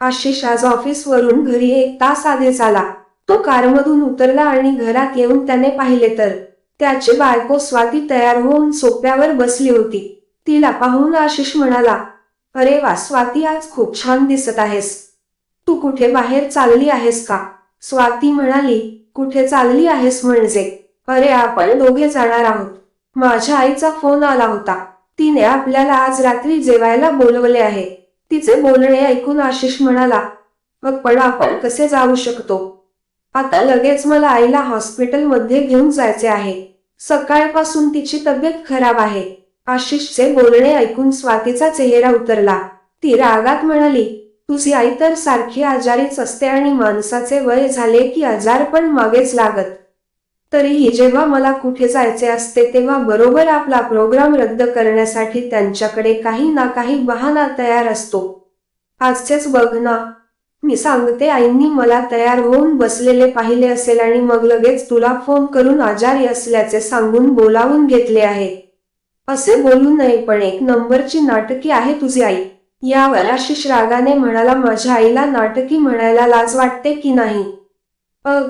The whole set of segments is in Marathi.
आशिष आज ऑफिसवरून घरी 1 तास आधीच आला. तो कारमधून उतरला आणि घरात येऊन त्याने पाहिले तर त्याची बायको स्वाती तयार होऊन सोफ्यावर बसली होती. तिला पाहून आशिष म्हणाला, अरे वा स्वाती, आज खूप छान दिसत आहेस. तू कुठे बाहेर चालली आहेस का? स्वाती म्हणाली, कुठे चालली आहेस म्हणजे? अरे आपण दोघे जाणार आहोत. माझ्या आईचा फोन आला होता. तिने आपल्याला आज रात्री जेवायला बोलवले आहे. तिचे बोलणे ऐकून आशिष म्हणाला, मग पण आपण कसे जाऊ शकतो? आता लगेच मला आईला हॉस्पिटलमध्ये घेऊन जायचे आहे. सकाळपासून तिची तब्येत खराब आहे. आशिषचे बोलणे ऐकून स्वातीचा चेहरा उतरला. ती रागात म्हणाली, तुझी आई तर सारखी आजारीच असते आणि माणसाचे वय झाले की आजारपण मागेच लागत. तरीही जेव्हा मला कुठे जायचे असते तेव्हा बरोबर आपला प्रोग्राम रद्द करण्यासाठी त्यांच्याकडे काही ना काही बहाणा तयार असतो. आजचेच बघ ना. मी सांगते, आईंनी मला तयार होऊन बसलेले पाहिले असेल आणि मग लगेच तुला फोन करून आजारी असल्याचे सांगून बोलावून घेतले आहे. असे बोलू नये, पण 1 नंबरची नाटकी आहे तुझी आई. यावर आशिष रागाने म्हणाला, माझ्या आईला नाटकी म्हणायला लाज वाटते की नाही? अग,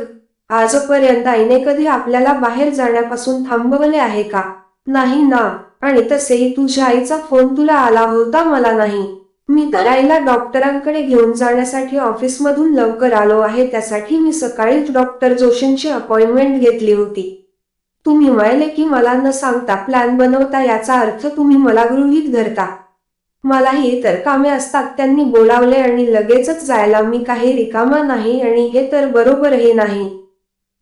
आजपर्यंत आईने कधी आपल्याला बाहेर जाण्यापासून थांबवले आहे का? नाही ना. आणि तसेही तुझ्या आईचा फोन तुला आला होता, मला नाही. मी तर आईला डॉक्टरांकडे घेऊन जाण्यासाठी ऑफिसमधून लवकर आलो आहे. त्यासाठी मी सकाळीच डॉक्टर जोशींची अपॉइंटमेंट घेतली होती. तुम्ही म्हणाले की मला न सांगता प्लॅन बनवता, याचा अर्थ तुम्ही मला गृहीत धरता. मलाही इतर कामे असतात. त्यांनी बोलावले आणि लगेचच जायला मी काही रिकामा नाही आणि हे तर बरोबरही नाही.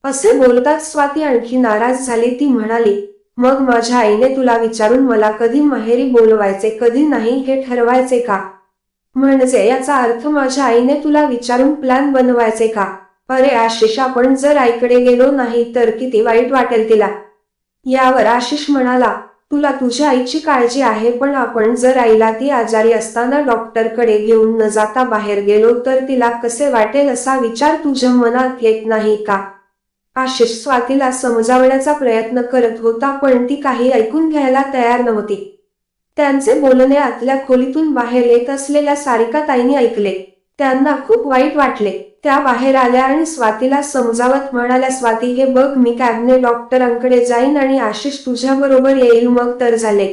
असे बोलताच स्वाती आणखी नाराज झाली. ती म्हणाली, मग माझ्या आईने तुला विचारून मला कधी माहेरी बोलवायचे कधी नाही हे ठरवायचे का? म्हणजे याचा अर्थ माझ्या आईने तुला विचारून प्लॅन बनवायचे का? अरे आशिष, आपण जर आईकडे गेलो नाही तर किती वाईट वाटेल तिला. यावर आशिष म्हणाला, तुला तुझ्या आईची काळजी आहे, पण आपण जर आईला ती आजारी असताना डॉक्टरकडे घेऊन न जाता बाहेर गेलो तर तिला कसे वाटेल असा विचार तुझ्या मनात येत नाही का? आशिष स्वातीला समजावण्याचा प्रयत्न करत होता, पण ती काही ऐकून घ्यायला तयार नव्हती. त्यांचे बोलणे आतल्या खोलीतून बाहेर येत असलेल्या सारिकाताईंनी ऐकले. त्यांना खूप वाईट वाटले. त्या बाहेर आल्या आणि स्वातीला समजावत म्हणाल्या, स्वाती हे बघ, मी कॅबने डॉक्टरांकडे जाईन आणि आशिष तुझ्या बरोबर येईल, मग तर झाले.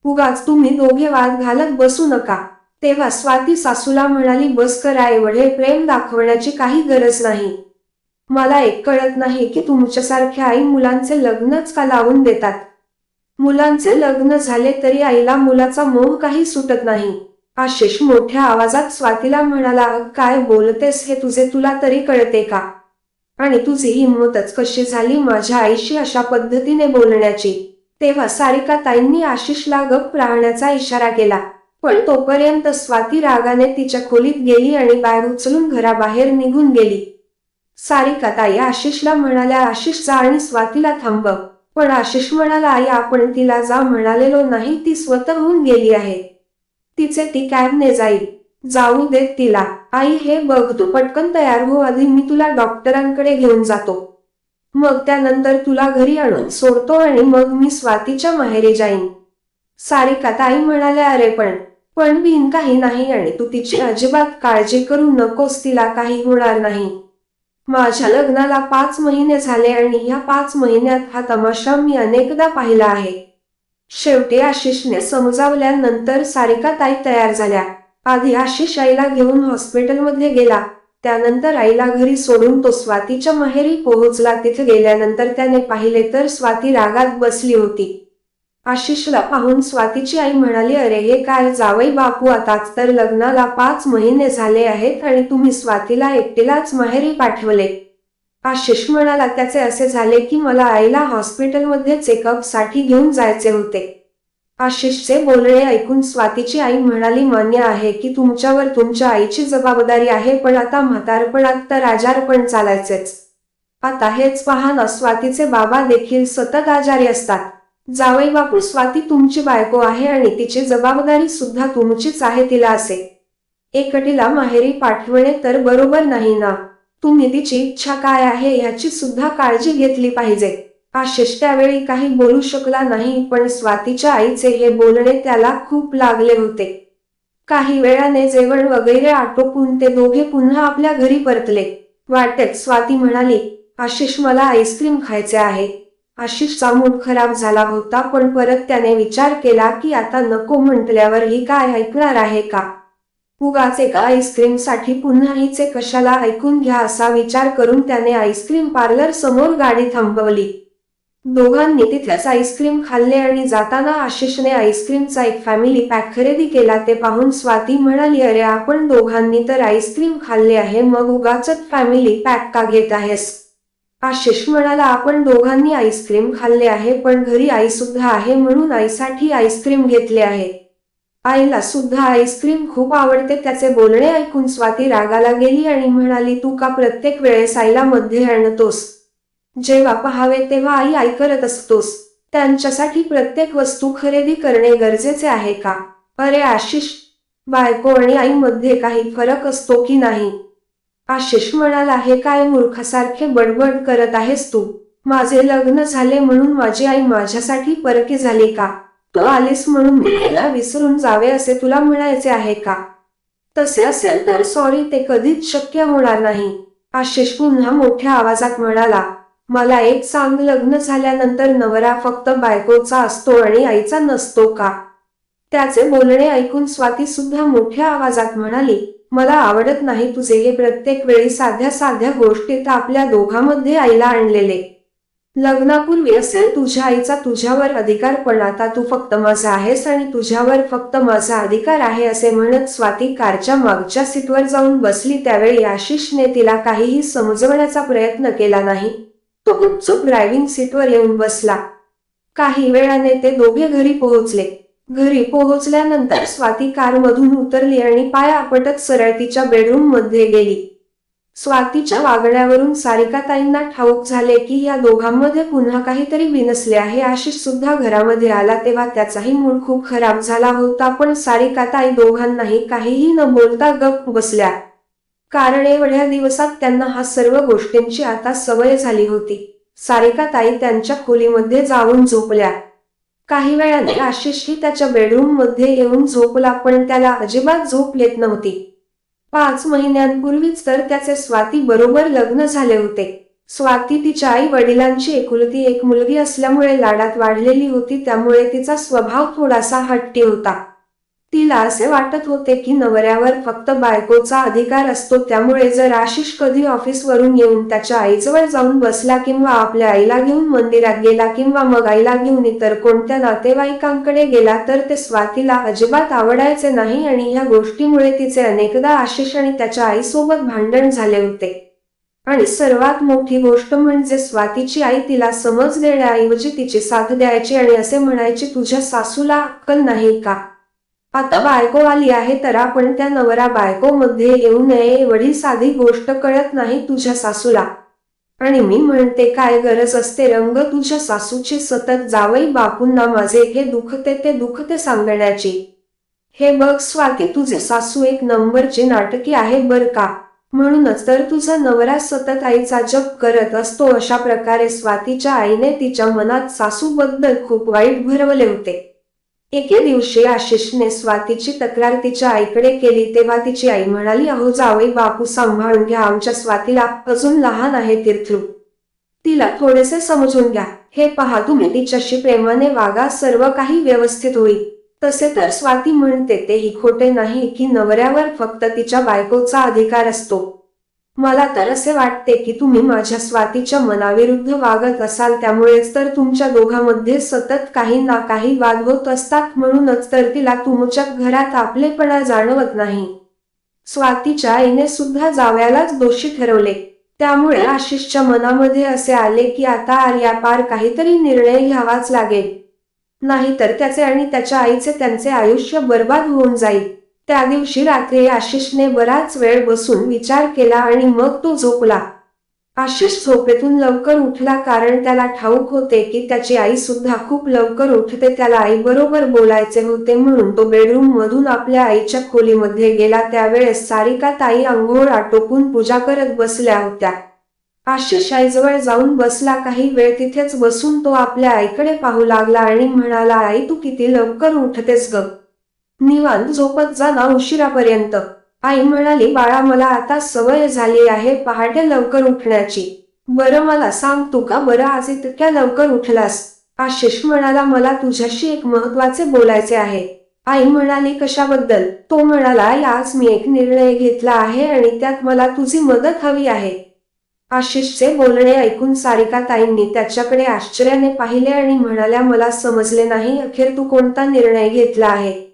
उगाच तुम्ही दोघे वाद घालत बसू नका. तेव्हा स्वाती सासूला म्हणाली, बस करा, एवढे प्रेम दाखवण्याची काही गरज नाही. मला एक कळत नाही की तुमच्यासारख्या आई मुलांचे लग्नच का लावून देतात. मुलांचे लग्न झाले तरी आईला मुलाचा मोह काही सुटत नाही. आशिष मोठ्या आवाजात स्वातीला म्हणाला, काय बोलतेस हे तुझे तुला तरी कळते का? आणि तुझी हिंमतच कशी झाली माझ्या आईशी अशा पद्धतीने बोलण्याची? तेव्हा सारिकाताईंनी आशिषला गप्प राहण्याचा इशारा केला. पण तोपर्यंत स्वाती रागाने तिच्या खोलीत गेली आणि बॅग उचलून घराबाहेर निघून गेली. सारिकाताई आशिषला म्हणाल्या, आशिष जा आणि स्वातीला थांबव. पण आशिष म्हणाला, आई आपण तिला जा म्हणालेलो नाही, ती स्वतःहून गेली आहे. तिचे ती कॅबने जाईल. जाऊ देत तिला. आई हे बघ, तू पटकन तयार हो, आधी मी तुला डॉक्टरांकडे घेऊन जातो. मग त्यानंतर तुला घरी आणून सोडतो आणि मग मी स्वातीच्या माहेरी जाईन. सारिकाताई म्हणाल्या, अरे पण बिन काही नाही आणि तू तिची अजिबात काळजी करू नकोस, तिला काही होणार नाही. माझ्या लग्नाला 5 महिने झाले आणि ह्या 5 महिन्यात हा तमाशा मी अनेकदा पाहिला आहे. शेवटी आशिषने समजावल्यानंतर सारिकाताई तयार झाल्या. आधी आशिष आईला घेऊन हॉस्पिटलमध्ये गेला. त्यानंतर आईला घरी सोडून तो स्वातीच्या माहेरी पोहोचला. तिथे गेल्यानंतर त्याने पाहिले तर स्वाती रागात बसली होती. आशिषला पाहून स्वातीची आई म्हणाली, अरे हे काय जावई बापू, आताच तर लग्नाला 5 महिने झाले आहेत आणि तुम्ही स्वातीला एकटीलाच माहेरी पाठवले. आशिष म्हणाला, त्याचे असे झाले की मला आईला हॉस्पिटलमध्ये चेकअप साठी घेऊन जायचे होते. आशिषचे बोलणे ऐकून स्वातीची आई म्हणाली, मान्य आहे की तुमच्यावर तुमच्या आईची जबाबदारी आहे, पण आता म्हातारपणात तर आजारपण चालायचेच. आता हेच पहा ना, स्वातीचे बाबा देखील सतत आजारी असतात. जावई बापू, स्वाती तुमची बायको आहे आणि तिची जबाबदारी सुद्धा तुमचीच आहे. तिला असे एकटीला माहेरी पाठवणे तर बरोबर नाही ना. तुम्ही तिची इच्छा काय आहे ह्याची सुद्धा काळजी घेतली पाहिजे. आशिष त्यावेळी काही बोलू शकला नाही, पण स्वातीच्या आईचे हे बोलणे त्याला खूप लागले होते. काही वेळाने जेवण वगैरे आटोपून ते दोघे पुन्हा आपल्या घरी परतले. वाटेत स्वाती म्हणाली, आशिष मला आईस्क्रीम खायचे आहे. आशिषचा मूड खराब झाला होता, पण परत त्याने विचार केला की आता नको म्हटल्यावर ही काय ऐकणार आहे का. उगाच एका आईस्क्रीमसाठी पुन्हा हिचे कशाला ऐकून घ्या असा विचार करून त्याने आईस्क्रीम पार्लर समोर गाडी थांबवली. दोघांनी तिथेच आईस्क्रीम खाल्ले आणि जाताना आशिषने आईस्क्रीमचा एक फॅमिली पॅक खरेदी केला. ते पाहून स्वाती म्हणाली, अरे आपण दोघांनी तर आईस्क्रीम खाल्ले आहे, मग उगाचच फॅमिली पॅक का घेत आहेस. आशिष म्हणाला, आपण दोघांनी आईस्क्रीम खाल्ले आहे, पण घरी आई सुद्धा आहे म्हणून आईसाठी आईस्क्रीम घेतले आहे. आईला सुद्धा आईस्क्रीम खूप आवडते. त्याचे बोलणे ऐकून स्वाती रागाला गेली आणि म्हणाली, तू का प्रत्येक वेळेस आईला मध्ये आणतोस. जेव्हा पहावे तेव्हा आई करत असतोस. त्यांच्यासाठी प्रत्येक वस्तू खरेदी करणे गरजेचे आहे का. अरे आशिष, बायको आणि आईमध्ये काही फरक असतो की नाही. आशिष म्हणाला, हे काय मूर्खासारखे बडबड करत आहेस तू. माझे लग्न झाले म्हणून माझी आई माझ्यासाठी परकी झाली का. तू आलीस म्हणून मी तिला विसरून जावे असे तुला म्हणायचे आहे का. तसे असेल तर सॉरी, ते कधीच शक्य होणार नाही. आशिष पुन्हा मोठ्या आवाजात म्हणाला, मला एक सांग, लग्न झाल्यानंतर नवरा फक्त बायकोचा असतो आणि आईचा नसतो का. त्याचे बोलणे ऐकून स्वाती सुद्धा मोठ्या आवाजात म्हणाली, मला आवडत नाही तुझे हे प्रत्येक वेळी साध्या साध्या गोष्टीत आपल्या दोघांमध्ये आईला आणलेले. लग्नापूर्वी असेल तुझ्या आईचा तुझ्यावर अधिकार, पण आता तू फक्त माझा आहेस आणि तुझ्यावर फक्त माझा अधिकार आहे असे म्हणत स्वाती कारच्या मागच्या सीटवर जाऊन बसली. त्यावेळी आशिषने तिला काहीही समजवण्याचा प्रयत्न केला नाही. तो गुपचूप ड्रायव्हिंग सीटवर येऊन बसला. काही वेळाने ते दोघे घरी पोहोचले. घरी पोहोचल्यानंतर स्वाती कारमधून उतरली आणि पाय आपटत सरळ तिच्या बेडरूम मध्ये गेली. स्वातीच्या वागण्यावरून सारिकाताईंना ठाऊक झाले की या दोघांमध्ये पुन्हा काहीतरी बिनसले आहे. आशिष सुद्धा घरामध्ये आला तेव्हा त्याचाही मूड खूप खराब झाला होता, पण सारिकाताई दोघांनाही काहीही न बोलता गप्प बसल्या. कारण एवढ्या दिवसात त्यांना हा सर्व गोष्टींची आता सवय झाली होती. सारिकाताई त्यांच्या खोलीमध्ये जाऊन झोपल्या. काही वेळाने आशिषही त्याच्या बेडरूम मध्ये येऊन झोपला, पण त्याला अजिबात झोप येत नव्हती. 5 महिन्यांपूर्वीच तर त्याचे स्वाती बरोबर लग्न झाले होते. स्वाती तिच्या आई वडिलांची एकुलती एक मुलगी असल्यामुळे लाडात वाढलेली होती, त्यामुळे तिचा स्वभाव थोडासा हट्टी होता. तिला असे वाटत होते की नवऱ्यावर फक्त बायकोचा अधिकार असतो, त्यामुळे जर आशिष कधी ऑफिसवरून येऊन त्याच्या आईजवळ जाऊन बसला किंवा आपल्या आईला घेऊन मंदिरात गेला किंवा मग आईला घेऊन इतर कोणत्या नातेवाईकांकडे गेला तर ते स्वातीला अजिबात आवडायचे नाही आणि ह्या गोष्टीमुळे तिचे अनेकदा आशिष आणि त्याच्या आईसोबत भांडण झाले होते. आणि सर्वात मोठी गोष्ट म्हणजे स्वातीची आई तिला समज देण्याऐवजी तिची साथ द्यायची आणि असे म्हणायची, तुझ्या सासूला अक्कल नाही का. आता बायको आली आहे तर आपण त्या नवरा बायको मध्ये येऊ नये एवढी साधी गोष्ट कळत नाही तुझ्या सासूला. आणि मी म्हणते काय गरज असते रंग तुझ्या सासूची सतत जावई बापूंना माझे हे दुखते ते दुखते सांगण्याची. हे बघ स्वाती, तुझे सासू एक नंबरची नाटकी आहे बर का. म्हणूनच तर तुझा नवरा सतत आईचा जप करत असतो. अशा प्रकारे स्वातीच्या आईने तिच्या मनात सासूबद्दल खूप वाईट भरवले होते. एके दिवशी आशिषने स्वातीची तक्रार तिच्या आईकडे केली तेव्हा तिची आई म्हणाली, अहो जावई बापू सांभाळून घ्या, आमच्या स्वातीला अजून लहान आहे तीर्थरू, तिला थोडेसे समजून घ्या. हे पहा तुम्ही तिच्याशी प्रेमाने वागा, सर्व काही व्यवस्थित होईल. तसे तर स्वाती म्हणते तेही खोटे नाही की नवऱ्यावर फक्त तिच्या बायकोचा अधिकार असतो. मला तर असे वाटते की तुम्ही माझ्या स्वातीच्या मनाविरुद्ध वागत असाल, त्यामुळेच तर तुमच्या दोघांमध्ये सतत काही ना काही वाद होत असतात. म्हणूनच तर तिला तुमच्या घरात आपलेपणा जाणवत नाही. स्वातीच्या आईने सुद्धा जावयालाच दोषी ठरवले. त्यामुळे आशिषच्या मनामध्ये असे आले की आता आर्यापार काहीतरी निर्णय घ्यावाच लागेल, नाहीतर त्याचे आणि त्याच्या आईचे त्यांचे आयुष्य बर्बाद होऊन जाईल. त्या दिवशी रात्री आशिषने बराच वेळ बसून विचार केला आणि मग तो झोपला. आशिष झोपेतून लवकर उठला कारण त्याला ठाऊक होते की त्याची आई सुद्धा खूप लवकर उठते. त्याला आई बरोबर बोलायचे होते म्हणून तो बेडरूम मधून आपल्या आईच्या खोलीमध्ये गेला. त्यावेळेस सारिकाताई अंघोळ आटोपून पूजा करत बसल्या होत्या. आशिष आईजवळ जाऊन बसला. काही वेळ तिथेच बसून तो आपल्या आईकडे पाहू लागला आणि म्हणाला, आई तू किती लवकर उठतेस ग. निवांत झोपत जा ना उशिरापर्यंत. आई म्हणाली, बाळा मला आता सवय झाली आहे पहाटे लवकर उठण्याची. बरं मला सांग तू का बरं आज इतक्या लवकर उठलास? आशिष म्हणाला, मला तुझ्याशी एक महत्वाचे बोलायचे आहे. आई म्हणाली, कशाबद्दल? तो म्हणाला, आज मी एक निर्णय घेतला आहे आणि त्यात मला तुझी मदत हवी आहे. आशिषचे बोलणे ऐकून सारिकाताईंनी त्याच्याकडे आश्चर्याने पाहिले आणि म्हणाल्या, मला समजले नाही, अखेर तू कोणता निर्णय घेतला आहे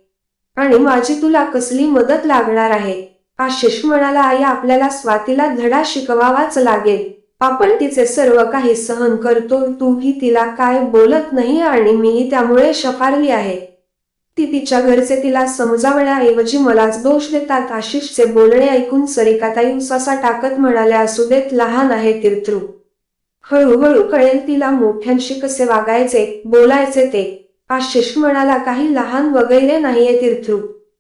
आणि माझी तुला कसली मदत लागणार आहे? आशिष म्हणाला, आई आपल्याला स्वातीला धडा शिकवावाच लागेल. आपण तिचे सर्व काही सहन करतो, तूही तिला काय बोलत नाही आणि मीही त्यामुळे शफारली आहे. ती तिच्या घरचे तिला समजावण्याऐवजी मलाच दोष देतात. आशिषचे बोलणे ऐकून सरिकाताई उसासा टाकत म्हणाल्या, असू देत, लहान आहे तीर्थरू. हळूहळू कळेल तिला मोठ्यांशी कसे वागायचे, बोलायचे ते. आशिष म्हणाला, काही लहान वगैरे नाहीये तीर्थरू.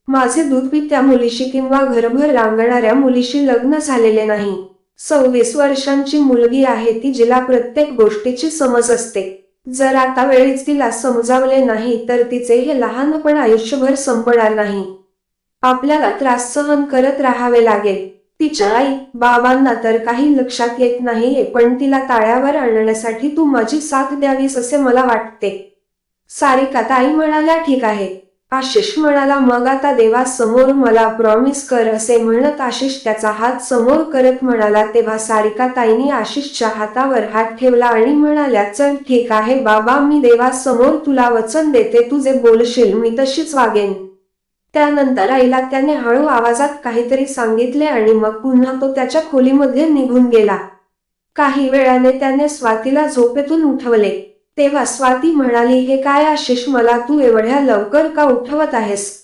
माझे दूध पित्या मुलीशी किंवा घरभर रांगणाऱ्या मुलीशी लग्न झालेले नाही. 26 वर्षांची मुलगी आहे ती, जिला प्रत्येक गोष्टीची समज असते. जर आता वेळीच तिला समजावले नाही तर तिचे हे लहानपण आयुष्यभर संपणार नाही. आपल्याला त्रास सहन करत राहावे लागेल. तिच्या आई बाबांना तर काही लक्षात येत नाहीये, पण तिला ताळ्यावर आणण्यासाठी तू माझी साथ द्यावीस असे मला वाटते. सारिकाताई म्हणाल्या, ठीक आहे. आशिष म्हणाला, मग आता देवासमोर मला प्रॉमिस कर. असे म्हणत आशिष त्याचा हात समोर करत म्हणाला, तेव्हा सारिकाताईंनी आशिषच्या हातावर हात ठेवला आणि म्हणाल्या, चल ठीक आहे बाबा, मी देवासमोर तुला वचन देते, तू जे बोलशील मी तशीच वागेन. त्यानंतर आईला त्याने हळू आवाजात काहीतरी सांगितले आणि मग पुन्हा तो त्याच्या खोलीमध्ये निघून गेला. काही वेळाने त्याने स्वातीला झोपेतून उठवले. तेव्हा स्वाती म्हणाली, हे काय आशिष, मला तू एवढ्या लवकर का उठवत आहेस?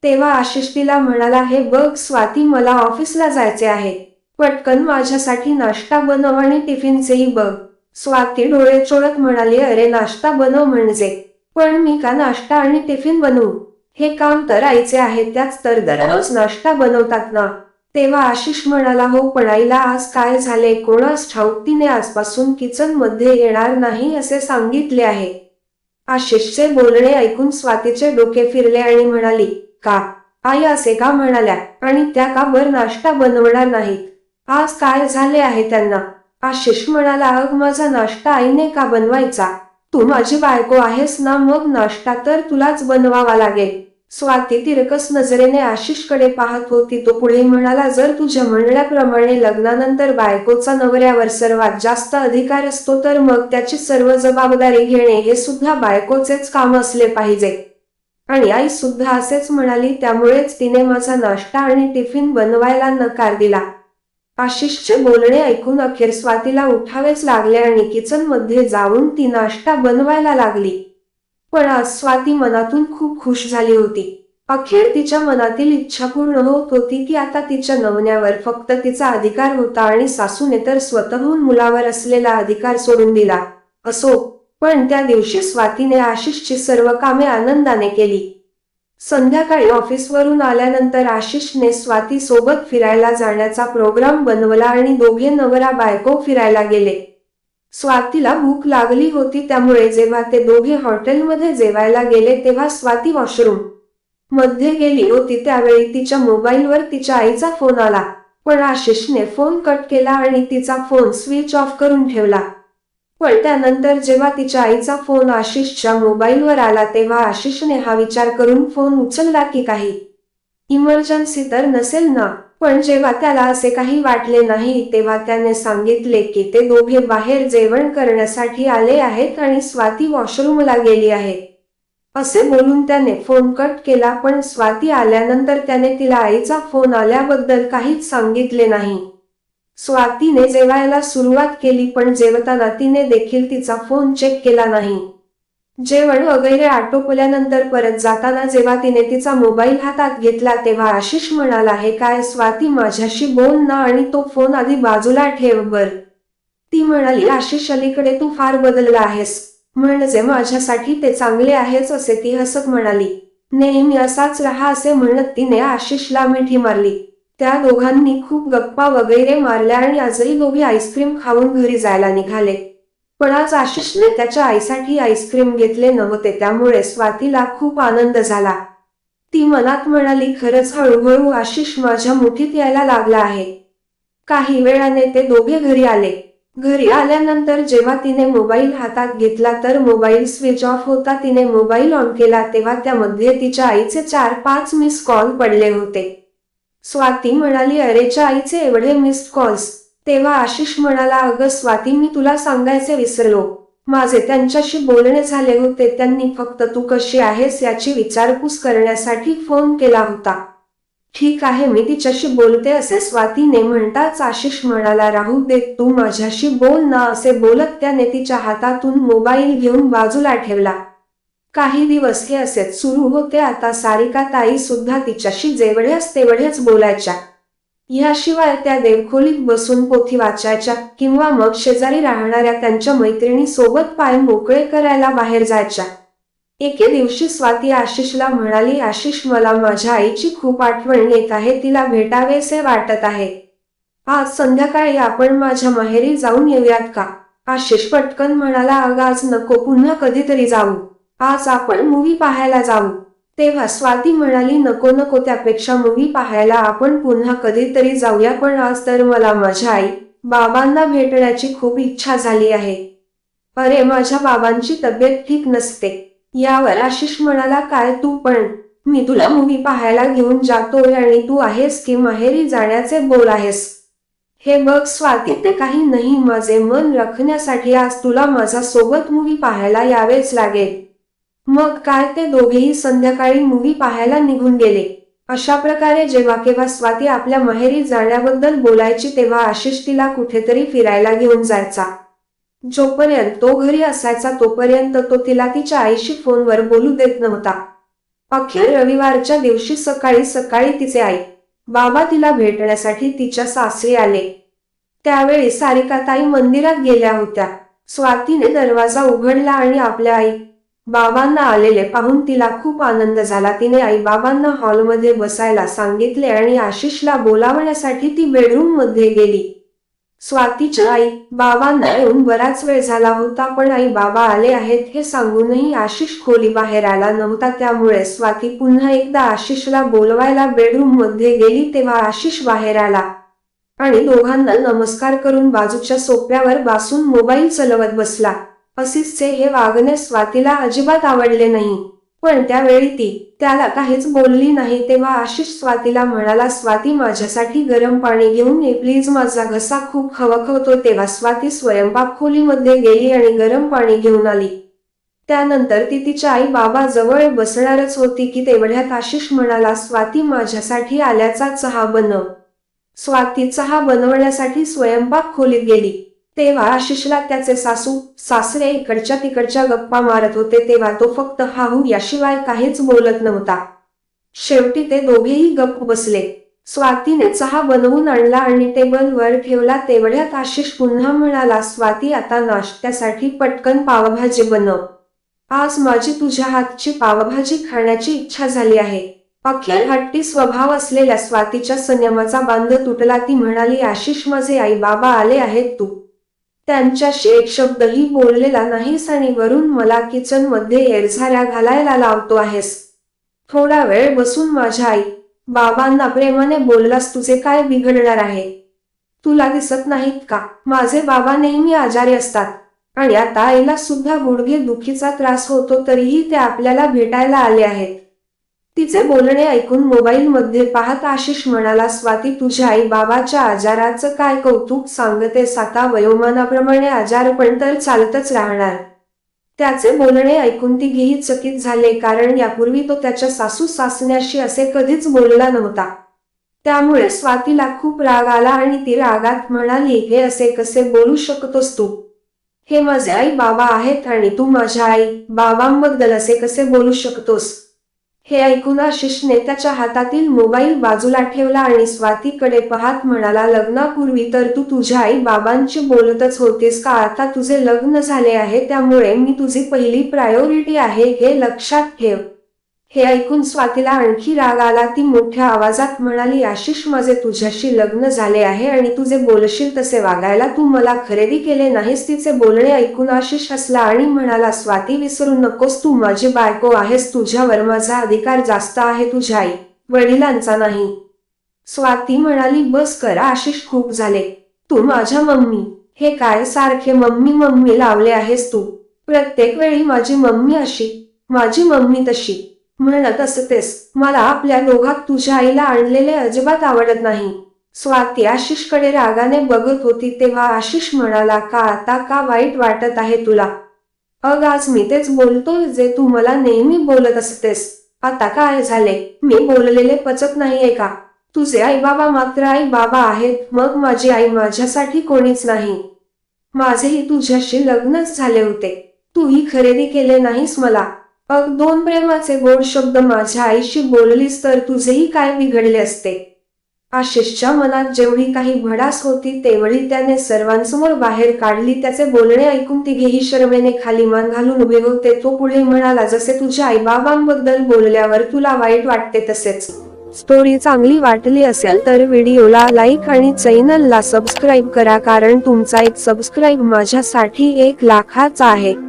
तेव्हा आशिष तिला म्हणाला, हे बघ स्वाती, मला ऑफिसला जायचे आहे. पटकन माझ्यासाठी नाश्ता बनव आणि टिफिनचेही बघ. स्वाती डोळे चोळत म्हणाली, अरे नाश्ता बनव म्हणजे? पण मी का नाश्ता आणि टिफिन बनवू? हे काम तर आईचे आहे, त्याच तर दररोज नाश्ता बनवतात ना. तेव्हा आशिष म्हणाला, हो पण आईला आज काय झाले कोणास ठाऊक, तिने आजपासून किचन मध्ये येणार नाही असे सांगितले आहे. आशिषचे बोलणे ऐकून स्वातीचे डोके फिरले आणि म्हणाली, का? आई असे का म्हणाल्या आणि त्या का बर नाश्ता बनवणार नाहीत? आज काय झाले आहे त्यांना? आशिष म्हणाला, अग माझा नाश्ता आईने का बनवायचा? तू माझी बायको आहेस ना, मग नाश्ता तर तुलाच बनवावा लागेल. स्वाती तिरकस नजरेने आशिषकडे पाहत होती. तो पुढे म्हणाला, जर तुझ्या म्हणण्याप्रमाणे लग्नानंतर बायकोचा नवऱ्यावर सर्वात जास्त अधिकार असतो तर मग त्याची सर्व जबाबदारी घेणे हे सुद्धा बायकोचेच काम असले पाहिजे. आणि आई सुद्धा असेच म्हणाली, त्यामुळेच तिने माझा नाश्ता आणि टिफिन बनवायला नकार दिला. आशिषचे बोलणे ऐकून अखेर स्वातीला उठावेच लागले आणि किचन मध्ये जाऊन ती नाश्ता बनवायला लागली. पण आज स्वाती मनातून खूप खुश झाली होती. अखेर तिच्या मनातील इच्छा पूर्ण होत होती की आता तिच्या नवऱ्यावर फक्त तिचा अधिकार होता आणि सासूने तर स्वतःहून मुलावर असलेला अधिकार सोडून दिला. असो, पण त्या दिवशी स्वातीने आशिषची सर्व कामे आनंदाने केली. संध्याकाळी ऑफिसवरून आल्यानंतर आशिषने स्वाती सोबत फिरायला जाण्याचा प्रोग्राम बनवला आणि दोघे नवरा बायको फिरायला गेले. स्वातीला भूक लागली होती, त्यामुळे जेव्हा ते दोघे हॉटेलमध्ये जेवायला गेले तेव्हा स्वाती वॉशरूम मध्ये गेली होती. त्यावेळी तिच्या मोबाईलवर तिच्या आईचा फोन आला, पण आशिषने फोन कट केला आणि तिचा फोन स्विच ऑफ करून ठेवला. पण त्यानंतर जेव्हा तिच्या आईचा फोन आशिषच्या मोबाईलवर आला तेव्हा आशिषने हा विचार करून फोन उचलला की काही इमर्जन्सी तर नसेल ना. पण जेव्हा त्याला असे काही वाटले नाही तेव्हा त्याने सांगितले की ते दोघे बाहेर जेवण करण्यासाठी आले आहेत आणि स्वाती वॉशरूमला गेली आहे. असे बोलून त्याने फोन कट केला. पण स्वाती आल्यानंतर त्याने तिला आईचा फोन आल्याबद्दल काहीच सांगितले नाही. स्वातीने जेवायला सुरुवात केली, पण जेवताना तिने देखील तिचा फोन चेक केला नाही. जेवण वगैरे आटोपल्यानंतर परत जाताना जेव्हा तिने तिचा मोबाईल हातात घेतला तेव्हा आशिष म्हणाला, हे काय स्वाती, माझ्याशी बोल ना आणि तो फोन आधी बाजूला ठेव बर. ती म्हणाली, आशिष अलीकडे तू फार बदलला आहेस. म्हणजे माझ्यासाठी ते चांगले आहेच असे ती हसत म्हणाली. नेहमी असाच राहा असे म्हणत तिने आशिषला मिठी मारली. त्या दोघांनी खूप गप्पा वगैरे मारल्या आणि आजही दोघे आईस्क्रीम खाऊन घरी जायला निघाले. पण आज आशिषने त्याच्या आईसाठी आईस्क्रीम घेतले नव्हते, त्यामुळे स्वातीला खूप आनंद झाला. ती मनात म्हणाली, खरंच हळूहळू आशिष माझ्या मुठीत यायला लागला आहे. काही वेळाने ते दोघे घरी आले. घरी आल्यानंतर जेव्हा तिने मोबाईल हातात घेतला तर मोबाईल स्विच ऑफ होता. तिने मोबाईल ऑन केला तेव्हा त्यामध्ये तिच्या आईचे 4-5 मिस कॉल पडले होते. स्वाती म्हणाली, अरेच्या आईचे एवढे मिस्ड कॉल्स? तेव्हा आशिष म्हणाला, अगं स्वाती, मी तुला सांगायचे विसरलो. माझे त्यांच्याशी बोलणे झाले होते. त्यांनी फक्त तू कशी आहेस याची विचारपूस करण्यासाठी फोन केला होता. ठीक आहे, मी तिच्याशी बोलते असे स्वातीने म्हणताच आशिष म्हणाला, राहू दे, तू माझ्याशी बोल ना. असे बोलत त्याने तिच्या हातातून मोबाईल घेऊन बाजूला ठेवला. काही दिवस हे असेच सुरू होते. आता सारिका ताई सुद्धा तिच्याशी जेवढ्याच तेवढ्याच बोलायच्या. याशिवाय त्या देवखोलीत बसून पोथी वाचायच्या किंवा मग शेजारी राहणाऱ्या त्यांच्या मैत्रिणी सोबत पाय मोकळे करायला बाहेर जायच्या. एके दिवशी स्वाती आशिषला म्हणाली, आशिष, मला माझ्या आईची खूप आठवण येत आहे. तिला भेटावेसे वाटत आहे. आज संध्याकाळी आपण माझ्या माहेरी जाऊन येऊयात का? आशिष पटकन म्हणाला, अगं आज नको, पुन्हा कधीतरी जाऊ. आज आपण मूव्ही पाहायला जाऊ. तेव्हा स्वाती म्हणाली, नको नको, त्यापेक्षा मूव्ही पाहायला आपण पुन्हा कधीतरी जाऊया. पण आज तर मला माझ्या आई बाबांना भेटण्याची खूप इच्छा झाली आहे. अरे, माझ्या बाबांची तब्येत ठीक नसते. यावर आशिष म्हणाला, काय तू पण? मी तुला मूव्ही पाहायला घेऊन जातोय आणि तू आहेस की माहेरी जाण्याचे बोल आहेस? हे बघ स्वाती, ते काही नाही. माझे मन राखण्यासाठी आज तुला माझा सोबत मूव्ही पाहायला यावेच लागेल. मग काय, ते दोघेही संध्याकाळी मूव्ही पाहायला निघून गेले. अशा प्रकारे जेव्हा केव्हा स्वाती आपल्या माहेरी जाण्याबद्दल बोलायची तेव्हा आशिष तिला कुठेतरी फिरायला घेऊन जायचा. जोपर्यंत तो घरी असायचा तोपर्यंत तो तिला तिच्या आईशी फोनवर बोलू देत नव्हता. अखेर रविवारच्या दिवशी सकाळी सकाळी तिचे आई बाबा तिला भेटण्यासाठी तिच्या सासरी आले. त्यावेळी सारिकाताई मंदिरात गेल्या होत्या. स्वातीने दरवाजा उघडला आणि आपल्या आई बाबांना आलेले पाहून तिला खूप आनंद झाला. तिने आई बाबांना हॉलमध्ये बसायला सांगितले आणि आशिषला बोलावण्यासाठी ती बेडरूम मध्ये गेली. स्वातीच्या आई बाबांना येऊन बराच वेळ झाला होता, पण आई बाबा आले आहेत हे सांगूनही आशिष खोली बाहेर आला नव्हता. त्यामुळे स्वाती पुन्हा एकदा आशिषला बोलवायला बेडरूम मध्ये गेली. तेव्हा आशिष बाहेर आला आणि दोघांना नमस्कार करून बाजूच्या सोफ्यावर बसून मोबाईल चलवत बसला. आशिषचे हे वागणे स्वातीला अजिबात आवडले नाही, पण त्यावेळी ती त्याला काहीच बोलली नाही. तेव्हा आशिष स्वातीला म्हणाला, स्वाती, माझ्यासाठी गरम पाणी घेऊन ये प्लीज, माझा घसा खूप खवखवतो. तेव्हा स्वाती स्वयंपाक खोलीमध्ये गेली आणि गरम पाणी घेऊन आली. त्यानंतर ती तिच्या आई बाबा जवळ बसणारच होती की तेवढ्यात आशिष म्हणाला, स्वाती, माझ्यासाठी आल्याचा चहा बनव. स्वाती चहा बनवण्यासाठी स्वयंपाक खोलीत गेली. तेव्हा आशिषला त्याचे सासू सासरे इकडच्या तिकडच्या गप्पा मारत होते. तेव्हा तो फक्त हाहू याशिवाय काहीच बोलत नव्हता. शेवटी ते दोघेही गप्प बसले. स्वातीने चहा बनवून आणला आणि टेबलवर ठेवला. तेवढ्यात आशिष पुन्हा म्हणाला, स्वाती, आता नाश्त्यासाठी पटकन पावभाजी बनव. आज माझी तुझ्या हातची पावभाजी खाण्याची इच्छा झाली आहे. अखेर हट्टी स्वभाव असलेल्या स्वातीच्या संयमाचा बांध तुटला. ती म्हणाली, आशिष, माझे आई बाबा आले आहेत, तू त्यांच्याशी एक शब्दही बोललेला नाहीस आणि वरून मला किचन मध्ये एरझाऱ्या घालायला लावतो आहेस. थोडा वेळ बसून माझ्या आई बाबांना प्रेमाने बोललास, तुझे काय बिघडणार आहे? तुला दिसत नाहीत का, माझे बाबा नेहमी आजारी असतात आणि आता आईला सुद्धा गुडघे दुखीचा त्रास होतो, तरीही ते आपल्याला भेटायला आले आहेत. तिचे बोलणे ऐकून मोबाईल मध्ये पाहत आशिष म्हणाला, स्वाती, तुझ्या आई बाबाच्या आजाराचं काय कौतुक सांगतेस? आता वयोमानाप्रमाणे आजारपण तर चालतच राहणार. त्याचे बोलणे ऐकून तिघेही चकित झाले, कारण यापूर्वी तो त्याच्या सासू सासऱ्याशी असे कधीच बोलला नव्हता. त्यामुळे स्वातीला खूप राग आला आणि ती रागात म्हणाली, हे असे कसे बोलू शकतोस तू? हे माझे आई बाबा आहेत आणि तू माझ्या आई बाबांबद्दल असे कसे बोलू शकतोस? हे ऐकून आशिषने त्याच्या हातातील मोबाईल बाजूला ठेवला आणि स्वातीकडे पाहत म्हणाला, लग्नापूर्वी तर तू तुझ्या आई बाबांची बोलतच होतीस का? आता तुझे लग्न झाले आहे, त्यामुळे मी तुझी पहिली प्रायोरिटी आहे, हे लक्षात ठेव. हे ऐकून स्वातीला आणखी राग आला. ती मोठ्या आवाजात म्हणाली, आशिष, माझे तुझ्याशी लग्न झाले आहे आणि तुझे बोलशील तसे वागायला तू मला खरेदी केले नाहीस. तिचे बोलणे ऐकून आशिष हसला आणि म्हणाला, स्वाती, विसरू नकोस, तू माझी बायको आहेस. तुझ्यावर माझा अधिकार जास्त आहे, तुझ्या आई वडिलांचा नाही. स्वाती म्हणाली, बस करा आशिष, खूप झाले. तू माझ्या मम्मी. हे काय सारखे मम्मी मम्मी लावले आहेस तू? प्रत्येक वेळी माझी मम्मी अशी, माझी मम्मी तशी म्हणत असतेस. मला आपल्या दोघात तुझ्या आईला आणलेले अजिबात आवडत नाही. स्वाती आशिषकडे रागाने बघत होती तेव्हा आशिष म्हणाला, का आता का वाईट वाटत आहे तुला? अग, आज मी तेच बोलतोय जे तू मला नेहमी बोलत असतेस. आता काय झाले? मी बोललेले पचत नाहीये का? तुझे आई बाबा मात्र आई बाबा आहेत, मग माझी आई माझ्यासाठी कोणीच नाही. माझेही तुझ्याशी लग्नच झाले होते. तूही खरेदी केले नाहीस मला. अग, दोन प्रेमाचे गोड शब्द माझ्या आईशी बोललीस तर तुझेही काय बिघडले असते? आशिषच्या मनात जेवढी काही भडास होती तेवढी त्याने सर्वांसमोर बाहेर काढली. त्याचे बोलणे ऐकून तिघेही शरमेने खाली मान घालून उभे होते. तो पुढे म्हणाला, जसे तुझ्या आईबाबांबद्दल बोलल्यावर तुला वाईट वाटते तसेच. स्टोरी चांगली वाटली असेल तर व्हिडिओला लाईक आणि चॅनलला सबस्क्राईब करा, कारण तुमचा एक सबस्क्राईब माझ्यासाठी 1 लाखाचा आहे.